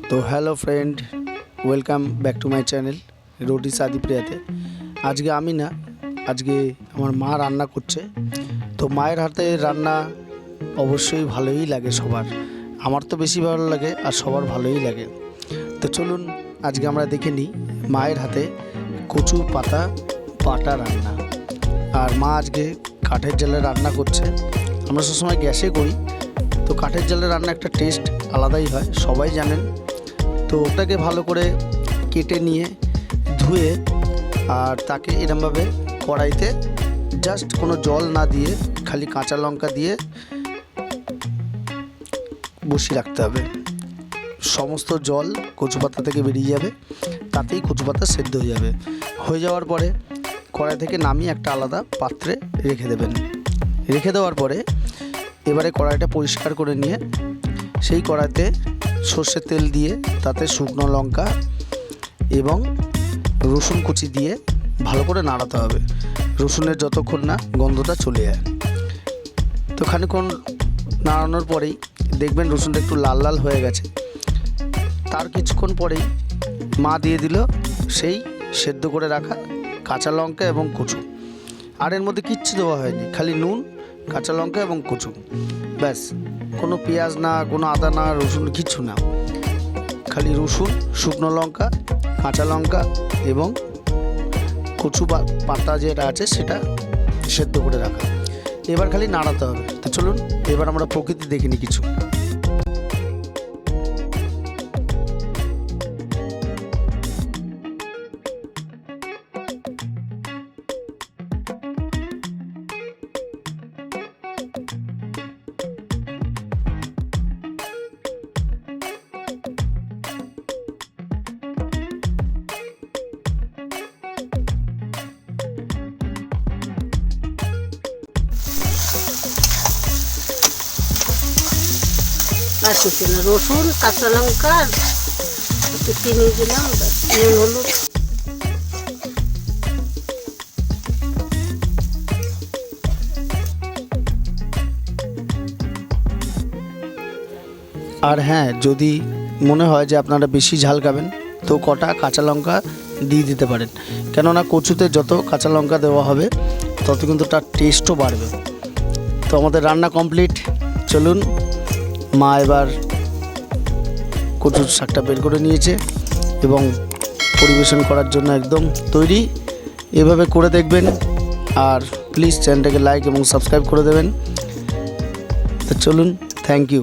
तो hello friend, welcome back to my channel रोटी शादी प्रियाते। आज के आमी ना आज के আমার মা রান্না করছে। তো মায়ের হাতে রান্না অবশ্যই ভালোই লাগে সবার, আমার তো বেশি ভালো লাগে আর সবার ভালোই লাগে। তো চলুন আজকে আমরা দেখে নিই মায়ের হাতে কচু পাতা বাটা রান্না। আর মা আজকে কাঠের জালে রান্না করছে। আমরা সবসময় গ্যাসে করি, তো কাঠের জালে রান্না একটা টেস্ট আলাদাই হয়, সবাই জানেন। তো ওটাকে ভালো করে কেটে নিয়ে ধুয়ে আর তাকে এরমভাবে কড়াইতে জাস্ট কোনো জল না দিয়ে খালি কাঁচা লঙ্কা দিয়ে বসিয়ে রাখতে হবে। সমস্ত জল কচু পাতা থেকে বেরিয়ে যাবে, তাতেই কচু পাতা সেদ্ধ হয়ে যাবে। হয়ে যাওয়ার পরে কড়াই থেকে নামিয়ে একটা আলাদা পাত্রে রেখে দেবেন। রেখে দেওয়ার পরে এবারে কড়াইটা পরিষ্কার করে নিয়ে সেই কড়াইতে সর্ষের তেল দিয়ে তাতে শুকনো লঙ্কা এবং রসুন কুচি দিয়ে ভালো করে নাড়াতে হবে, রসুনের যতক্ষণ না গন্ধটা চলে যায়। তো খানিকক্ষণ নাড়ানোর পরেই দেখবেন রসুনটা একটু লাল লাল হয়ে গেছে। তার কিছুক্ষণ পরেই মা দিয়ে দিল সেই সেদ্ধ করে রাখা কাঁচা লঙ্কা এবং কচু। আর এর মধ্যে কিচ্ছু দেওয়া হয়নি, খালি নুন, কাঁচা লঙ্কা এবং কচু, ব্যাস। কোনো পেঁয়াজ না, কোনো আদা না, রসুন কিচ্ছু না, খালি রসুন, শুকনো লঙ্কা, কাঁচা লঙ্কা এবং কচু পাতা যেটা আছে সেটা সেদ্ধ করে রাখা। এবার খালি নাড়াতে হবে। তো চলুন এবার আমরা প্রকৃতি দেখে নিই কিছু। আর কিছু না, রসুন, কাঁচা লঙ্কা, একটু চিনি দিলাম, নুন, হলুদ। আর হ্যাঁ, যদি মনে হয় যে আপনারা বেশি ঝাল খাবেন তো কটা কাঁচা লঙ্কা দিয়ে দিতে পারেন, কেননা কচুতে যত কাঁচা লঙ্কা দেওয়া হবে তত কিন্তু তার টেস্টও বাড়বে। তো আমাদের রান্না কমপ্লিট। চলুন, মা এবার কচুর শাকটা বের করে নিয়েছে এবং পরিবেশন করার জন্য একদম তৈরি। এভাবে করে দেখবেন আর প্লিজ চ্যানেলটাকে লাইক এবং সাবস্ক্রাইব করে দেবেন। তো চলুন, থ্যাংক ইউ।